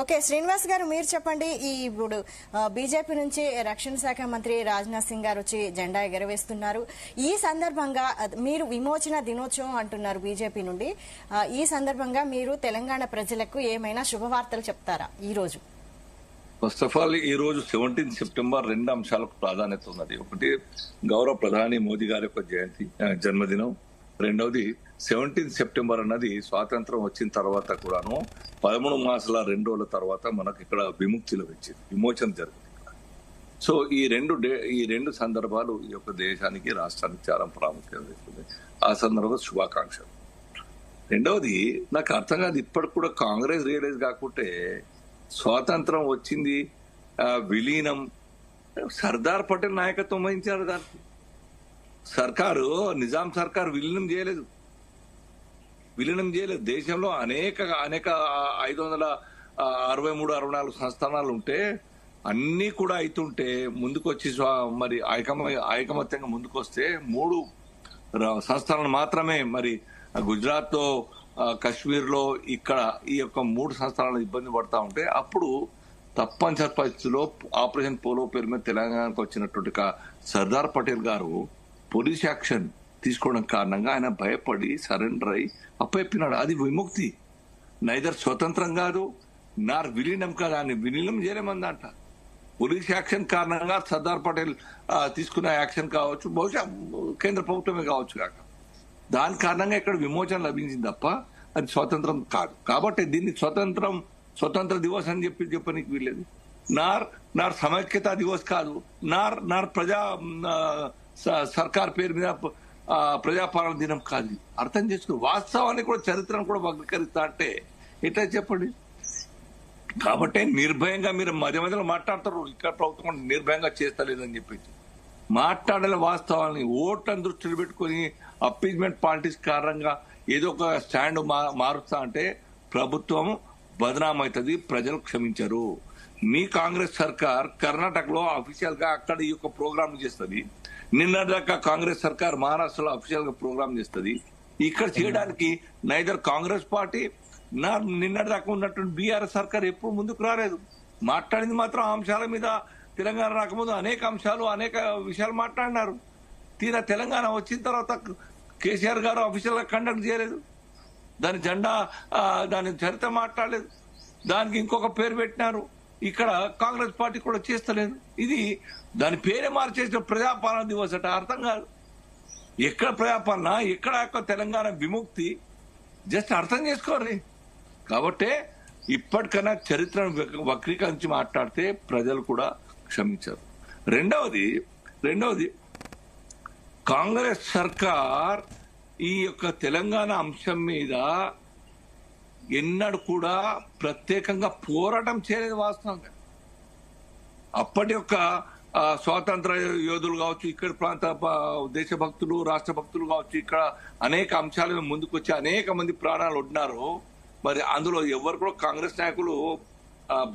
Okay Srinivas గారు, మీరు చెప్పండి. ఇప్పుడు బీజేపీ నుంచి రక్షణ శాఖ మంత్రి రాజ్నాథ్ సింగ్ గారు వచ్చి జెండా ఎగరవేస్తున్నారు. ఈ సందర్భంగా మీరు విమోచన దినోత్సవం అంటున్నారు బీజేపీ నుండి. ఈ సందర్భంగా మీరు తెలంగాణ ప్రజలకు ఏమైనా శుభవార్తలు చెప్తారా ఈ రోజు? ఫస్ట్ ఆఫ్ ఆల్ ఈ రోజు 17 సెప్టెంబర్ 2 అంశాలకు ప్రాధాన్యత ఉన్నది. ఒకటి గౌరవ ప్రధాని మోదీ గారి యొక్క జన్మదినం. రెండవది 17 సెప్టెంబర్ అన్నది స్వాతంత్రం వచ్చిన తర్వాత కూడాను 13 మాసాల 2 రోజుల తర్వాత మనకు ఇక్కడ విముక్తి లభించింది, విమోచన జరిగింది. సో ఈ రెండు సందర్భాలు ఈ యొక్క దేశానికి, రాష్ట్రానికి చాలా ప్రాముఖ్యత ఇస్తుంది. ఆ సందర్భంలో శుభాకాంక్షలు. రెండవది నాకు అర్థం కాదు, ఇప్పటికి కూడా కాంగ్రెస్ రియలైజ్ కాకుంటే స్వాతంత్రం వచ్చింది, విలీనం సర్దార్ పటేల్ నాయకత్వం వహించారు. దానికి సర్కారు, నిజాం సర్కారు విలీనం చేయలేదు. దేశంలో అనేక 563-64 సంస్థానాలు ఉంటే అన్ని కూడా అవుతుంటే ముందుకు వచ్చి మరి ఐకమత్యంగా ముందుకు వస్తే 3 సంస్థానాలు మాత్రమే, మరి గుజరాత్ లో, కశ్మీర్ లో, ఇక్కడ ఈ యొక్క 3 సంస్థానాలు ఇబ్బంది పడతా ఉంటే అప్పుడు తప్పనిసరి పరిస్థితుల్లో ఆపరేషన్ పోలో పేరు మీద తెలంగాణకు వచ్చినటువంటి సర్దార్ పటేల్ గారు పోలీస్ యాక్షన్ తీసుకోవడం కారణంగా ఆయన భయపడి సరెండర్ అయి అప్పచెప్పినాడు. అది విముక్తి. నైదర్ స్వతంత్రం కాదు, నార్ విలీనం కాదు. ఆయన విలీనం చేయలేమందంట. పోలీస్ యాక్షన్ కారణంగా సర్దార్ పటేల్ తీసుకున్న యాక్షన్ కావచ్చు, బహుశా కేంద్ర ప్రభుత్వమే కావచ్చు కాక దాని కారణంగా ఇక్కడ విమోచన లభించింది తప్ప అది స్వతంత్రం కాదు. కాబట్టి దీన్ని స్వతంత్ర దివస్ అని చెప్పనీకి వీల్లేదు. నార్ సమైక్యతా దివస్ కాదు, నార్ ప్రజా సర్కార్ పేరు మీద ప్రజాపాలన దినం కాదు. అర్థం చేసుకుని వాస్తవాన్ని కూడా, చరిత్రను కూడా వక్రీకరిస్తా అంటే ఎట్లా చెప్పండి? కాబట్టి నిర్భయంగా మీరు మధ్యలో మాట్లాడతారు, ఇక్కడ ప్రభుత్వం నిర్భయంగా చేస్తలేదని చెప్పేసి మాట్లాడాలి. వాస్తవాన్ని ఓట్లను దృష్టిలో పెట్టుకుని అప్పీజ్మెంట్ పాలిటిక్స్ కారణంగా ఏదో ఒక స్టాండ్ మారుస్తా అంటే ప్రభుత్వం బదనామవుతుంది, ప్రజలు క్షమించరు. మీ కాంగ్రెస్ సర్కార్ కర్ణాటకలో అఫీషియల్ గా అక్కడ ఈ యొక్క ప్రోగ్రామ్ చేస్తుంది. నిన్నదాకా కాంగ్రెస్ సర్కార్ మహారాష్ట్రలో అఫీషియల్ గా ప్రోగ్రామ్ చేస్తుంది. ఇక్కడ చేయడానికి నైదర్ కాంగ్రెస్ పార్టీ నిన్నదాకా ఉన్నటువంటి బీఆర్ఎస్ సర్కార్ ఎప్పుడు ముందుకు రాలేదు. మాట్లాడింది మాత్రం అంశాల మీద. తెలంగాణ రాకముందు అనేక అంశాలు, అనేక విషయాలు మాట్లాడినారు. తీరా తెలంగాణ వచ్చిన తర్వాత కేసీఆర్ గారు అఫీషియల్ గా కండక్ట్ చేయలేదు. దాని జెండా, దాని చరిత్ర మాట్లాడలేదు. దానికి ఇంకొక పేరు పెట్టినారు. ఇక్కడ కాంగ్రెస్ పార్టీ కూడా చేస్తలేదు. ఇది దాని పేరే మార్చేసిన ప్రజాపాలన దివస్ అట. అర్థం కాదు ఎక్కడ ప్రజాపాలన, ఎక్కడ యొక్క తెలంగాణ విముక్తి, జస్ట్ అర్థం చేసుకోరు. కాబట్టి ఇప్పటికన్నా చరిత్రను వక్రీకరించి మాట్లాడితే ప్రజలు కూడా క్షమించారు. రెండవది కాంగ్రెస్ సర్కార్ ఈ యొక్క తెలంగాణ అంశం మీద ఎన్నడూ కూడా ప్రత్యేకంగా పోరాటం చేయలేదు. వాస్తవంగా అప్పటి యొక్క స్వాతంత్ర యోధులు కావచ్చు, ఇక్కడ ప్రాంత దేశభక్తులు, రాష్ట్ర భక్తులు కావచ్చు, ఇక్కడ అనేక అంశాలను ముందుకొచ్చి అనేక మంది ప్రాణాలు ఉన్నారు. మరి అందులో ఎవరు కూడా కాంగ్రెస్ నాయకులు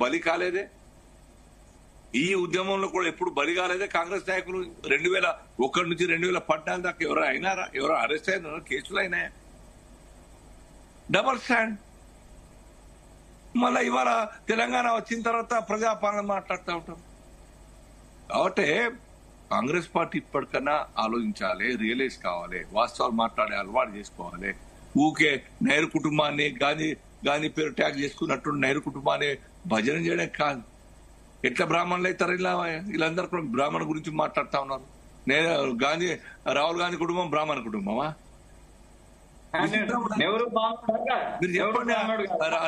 బలి కాలేదే. ఈ ఉద్యమంలో కూడా ఎప్పుడు బలి కాలేదే కాంగ్రెస్ నాయకులు. 2001 నుంచి 2014 దాకా ఎవరో అయినారా? ఎవరో అరెస్ట్ అయినారా? కేసులు అయినాయా? Double stand. మళ్ళా ఇవాళ తెలంగాణ వచ్చిన తర్వాత ప్రజాపాలన మాట్లాడుతూ ఉంటాం. కాబట్టి కాంగ్రెస్ పార్టీ ఇప్పటికన్నా ఆలోచించాలి, రియలైజ్ కావాలి, వాస్తవాలు మాట్లాడే అలవాటు చేసుకోవాలి. ఊకే నెహ్రూ కుటుంబాన్ని గాంధీ పేరు ట్యాగ్ చేసుకున్నట్టు నెహ్రూ కుటుంబాన్ని భజన చేయడం కాదు. ఎట్లా బ్రాహ్మణులు అవుతారు? వీళ్ళందరూ కూడా బ్రాహ్మణ గురించి మాట్లాడుతా ఉన్నారు. రాహుల్ గాంధీ కుటుంబం బ్రాహ్మణ కుటుంబమా? మీరు చెప్పండి,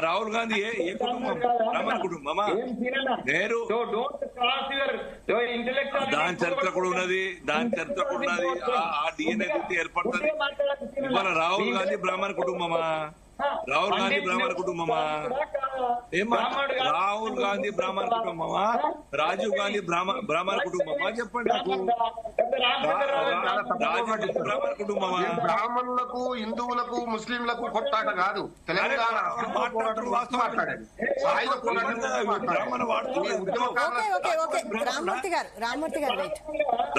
రాహుల్ గాంధీ ఏ కుటుంబం? బ్రాహ్మణ కుటుంబమా? నెహ్రూ దాని చరిత్ర కూడా ఉన్నది. ఆ డిఎన్ఏ ఏర్పడుతుంది. ఇవాళ రాహుల్ గాంధీ బ్రాహ్మణ కుటుంబమా? రాహుల్ గాంధీ బ్రాహ్మణ కుటుంబమా? రాహుల్ గాంధీ బ్రాహ్మణ కుటుంబమా? రాజీవ్ గాంధీ బ్రాహ్మణ కుటుంబమా? చెప్పండి నాకు. బ్రాహ్మణ కుటుంబమా? బ్రాహ్మణులకు, హిందువులకు, ముస్లింలకు కొట్టాట కాదు. తెలంగాణ మాట్లాడేది సాయుధ పోరాటం బ్రాహ్మణ వాడుతున్నారు. ఓకే రామ్మూర్తి గారు వెయిట్.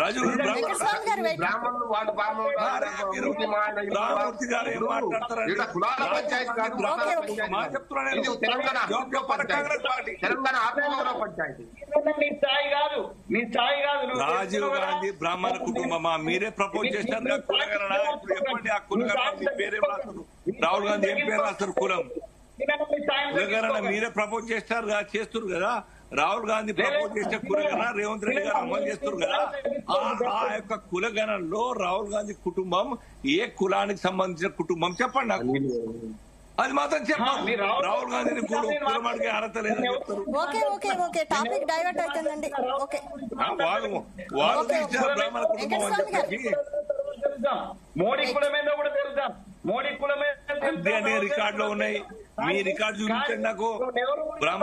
రాజు గారు వెంకటస్వామి గారు వెయిట్. బ్రాహ్మణులు వాళ్ళు రామూర్తి గారు ఏం మాట్లాడతారండి? కులాల పంచాయతీ కాదు, మా చెప్తున్నాను ఇది తెలంగాణ కాంగ్రెస్ పార్టీ. తెలంగాణ ఆత్మగౌరవ పంచాయతీ. నీ స్థాయి కాదు, నీ స్థాయి కాదు. రాజీవ్ గాంధీ బ్రాహ్మణ కుటుంబమా? మీరే ప్రపోజ్ చేశారు కదా కులగణన. ఇప్పుడు చెప్పండి, ఆ కులగణన మీ పేరే రాస్తారు. రాహుల్ గాంధీ ఏం పేరు రాస్తారు? కులం కులగణన మీరే ప్రపోజ్ చేస్తారు కదా, చేస్తారు కదా. రాహుల్ గాంధీ ప్రపోజ్ చేసే కులగణన రేవంత్ రెడ్డి గారు అమలు చేస్తారు కదా. ఆ యొక్క కులగణనలో రాహుల్ గాంధీ కుటుంబం ఏ కులానికి సంబంధించిన కుటుంబం చెప్పండి నాకు. అది మాత్రం చెప్పండి. రాహుల్ గాంధీని కులం అడిగే అర్హత లేదని చెప్తారు. ఓకే టాపిక్ డైవర్ట్ అవుతుందండి. ఓకే వాళ్ళు తీసిన బ్రాహ్మణ కుటుంబం అని చెప్పి మోడీ కులమేందో కూడా తెలుద్దాం. మోడీ కులమే రికార్డులో ఉన్నాయి. మీ రికార్డు చూపించండి నాకు. బ్రాహ్మణ